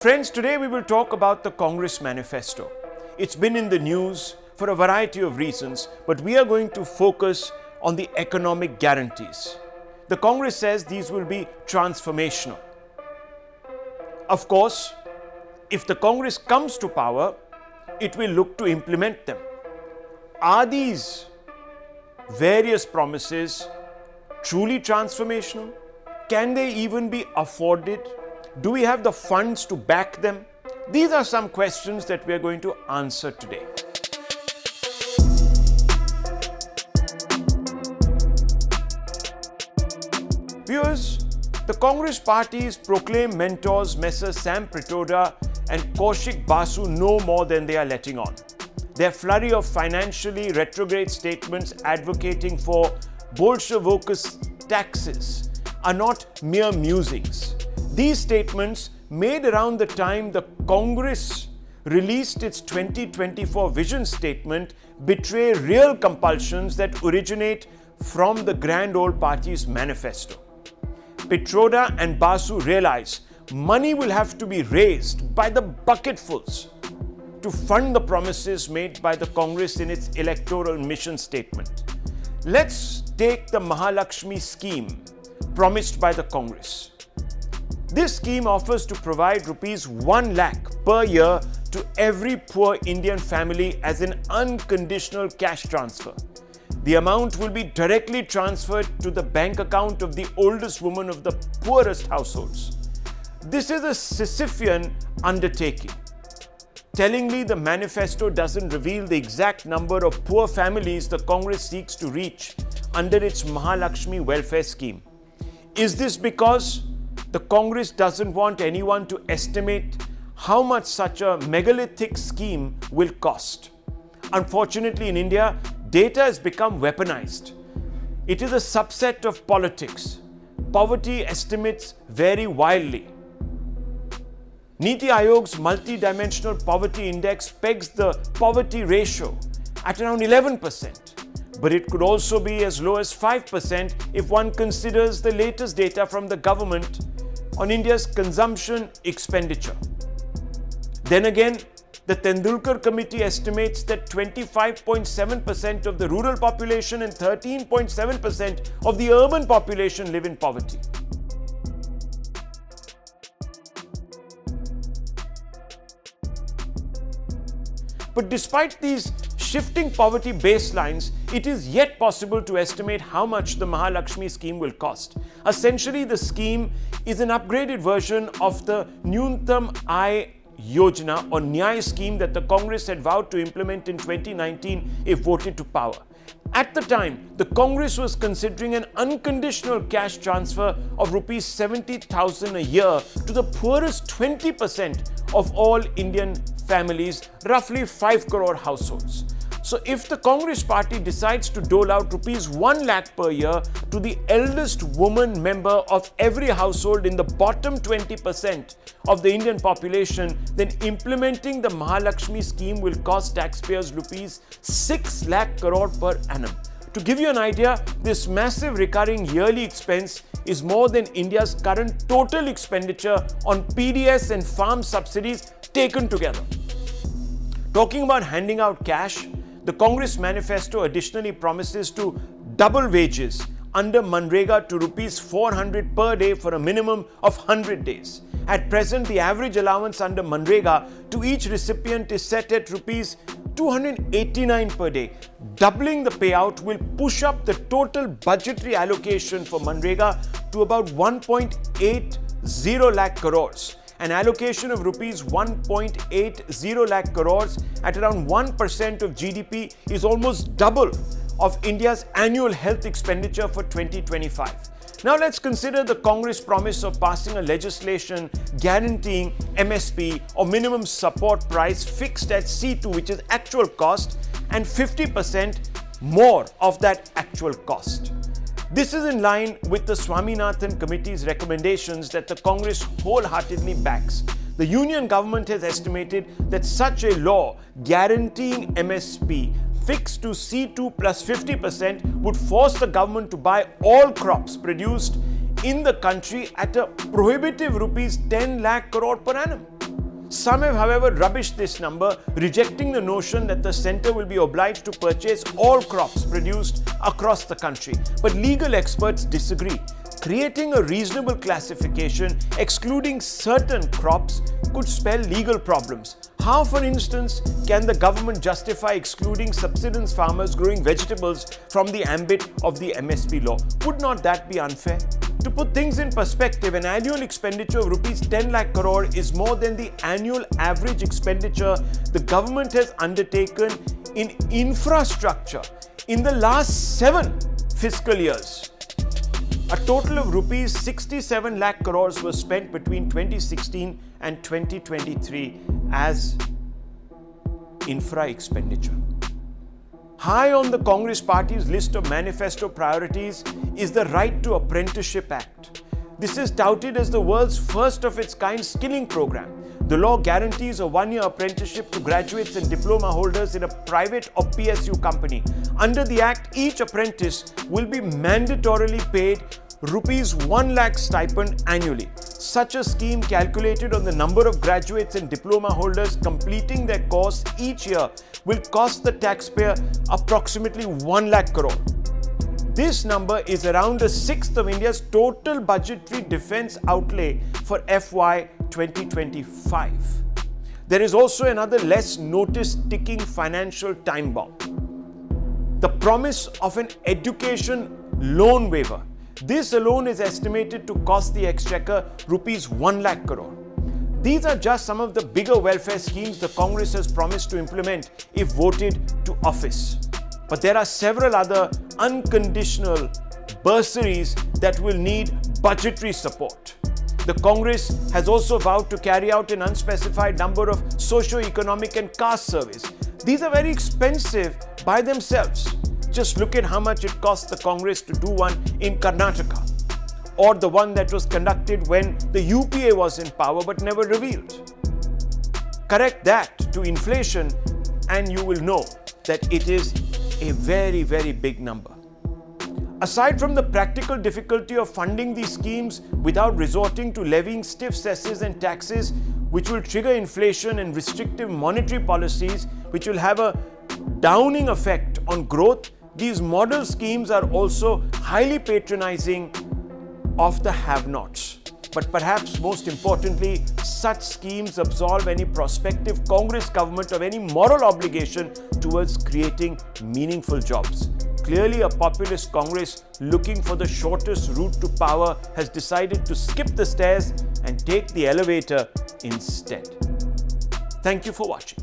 Friends, today we will talk about the Congress Manifesto. It's been in the news for a variety of reasons, but we are going to focus on the economic guarantees. The Congress says these will be transformational. Of course, if the Congress comes to power, it will look to implement them. Are these various promises truly transformational? Can they even be afforded? Do we have the funds to back them? These are some questions that we are going to answer today. Viewers, the Congress party's proclaimed mentors, Messrs. Sam Pitroda and Kaushik Basu, know more than they are letting on. Their flurry of financially retrograde statements advocating for bolshewokeist taxes are not mere musings. These statements, made around the time the Congress released its 2024 vision statement, betray real compulsions that originate from the grand old party's manifesto. Pitroda and Basu realize money will have to be raised by the bucketfuls to fund the promises made by the Congress in its electoral mission statement. Let's take the Mahalakshmi scheme promised by the Congress. This scheme offers to provide rupees 1 lakh per year to every poor Indian family as an unconditional cash transfer. The amount will be directly transferred to the bank account of the oldest woman of the poorest households. This is a Sisyphean undertaking. Tellingly, the manifesto doesn't reveal the exact number of poor families the Congress seeks to reach under its Mahalakshmi welfare scheme. Is this because the Congress doesn't want anyone to estimate how much such a megalithic scheme will cost? Unfortunately, in India, data has become weaponized. It is a subset of politics. Poverty estimates vary wildly. Niti Aayog's multi-dimensional poverty index pegs the poverty ratio at around 11%, but it could also be as low as 5% if one considers the latest data from the government on India's consumption expenditure. Then again, the Tendulkar Committee estimates that 25.7% of the rural population and 13.7% of the urban population live in poverty. But despite these shifting poverty baselines, it is yet possible to estimate how much the Mahalakshmi scheme will cost. Essentially, the scheme is an upgraded version of the Nyuntam Aay Yojana or Nyay scheme that the Congress had vowed to implement in 2019 if voted to power. At the time, the Congress was considering an unconditional cash transfer of rupees 70,000 a year to the poorest 20% of all Indian families, roughly 5 crore households. So if the Congress party decides to dole out rupees 1 lakh per year to the eldest woman member of every household in the bottom 20% of the Indian population, then implementing the Mahalakshmi scheme will cost taxpayers rupees 6 lakh crore per annum. To give you an idea, this massive recurring yearly expense is more than India's current total expenditure on PDS and farm subsidies taken together. Talking about handing out cash, the Congress manifesto additionally promises to double wages under Manrega to rupees 400 per day for a minimum of 100 days. At present, the average allowance under Manrega to each recipient is set at rupees 289 per day. Doubling the payout will push up the total budgetary allocation for Manrega to about 1.80 lakh crores. An allocation of rupees 1.80 lakh crores at around 1% of GDP is almost double of India's annual health expenditure for 2025. Now let's consider the Congress promise of passing a legislation guaranteeing MSP or minimum support price fixed at C2, which is actual cost, and 50% more of that actual cost. This is in line with the Swaminathan Committee's recommendations that the Congress wholeheartedly backs. The Union government has estimated that such a law guaranteeing MSP fixed to C2 plus 50% would force the government to buy all crops produced in the country at a prohibitive rupees 10 lakh crore per annum. Some have, however, rubbished this number, rejecting the notion that the centre will be obliged to purchase all crops produced across the country. But legal experts disagree. Creating a reasonable classification, excluding certain crops, could spell legal problems. How, for instance, can the government justify excluding subsistence farmers growing vegetables from the ambit of the MSP law? Would not that be unfair? To put things in perspective, an annual expenditure of rupees 10 lakh crore is more than the annual average expenditure the government has undertaken in infrastructure in the last 7 fiscal years. A total of rupees 67 lakh crores was spent between 2016 and 2023 as infra expenditure. High on the Congress Party's list of manifesto priorities is the Right to Apprenticeship Act. This is touted as the world's first of its kind skilling program. The law guarantees a 1-year apprenticeship to graduates and diploma holders in a private or PSU company. Under the Act, each apprentice will be mandatorily paid rupees 1 lakh stipend annually. Such a scheme, calculated on the number of graduates and diploma holders completing their course each year, will cost the taxpayer approximately 1 lakh crore. This number is around a sixth of India's total budgetary defence outlay for FY 2025. There is also another less noticed ticking financial time bomb: the promise of an education loan waiver. This alone is estimated to cost the exchequer rupees 1 lakh crore. These are just some of the bigger welfare schemes the Congress has promised to implement if voted to office. But there are several other unconditional bursaries that will need budgetary support. The Congress has also vowed to carry out an unspecified number of socio-economic and caste surveys. These are very expensive by themselves. Just look at how much it cost the Congress to do one in Karnataka, or the one that was conducted when the UPA was in power but never revealed. Correct that to inflation and you will know that it is a very, very big number. Aside from the practical difficulty of funding these schemes without resorting to levying stiff cesses and taxes, which will trigger inflation, and restrictive monetary policies, which will have a downing effect on growth, these model schemes are also highly patronizing of the have-nots. But perhaps most importantly, such schemes absolve any prospective Congress government of any moral obligation towards creating meaningful jobs. Clearly, a populist Congress looking for the shortest route to power has decided to skip the stairs and take the elevator instead. Thank you for watching.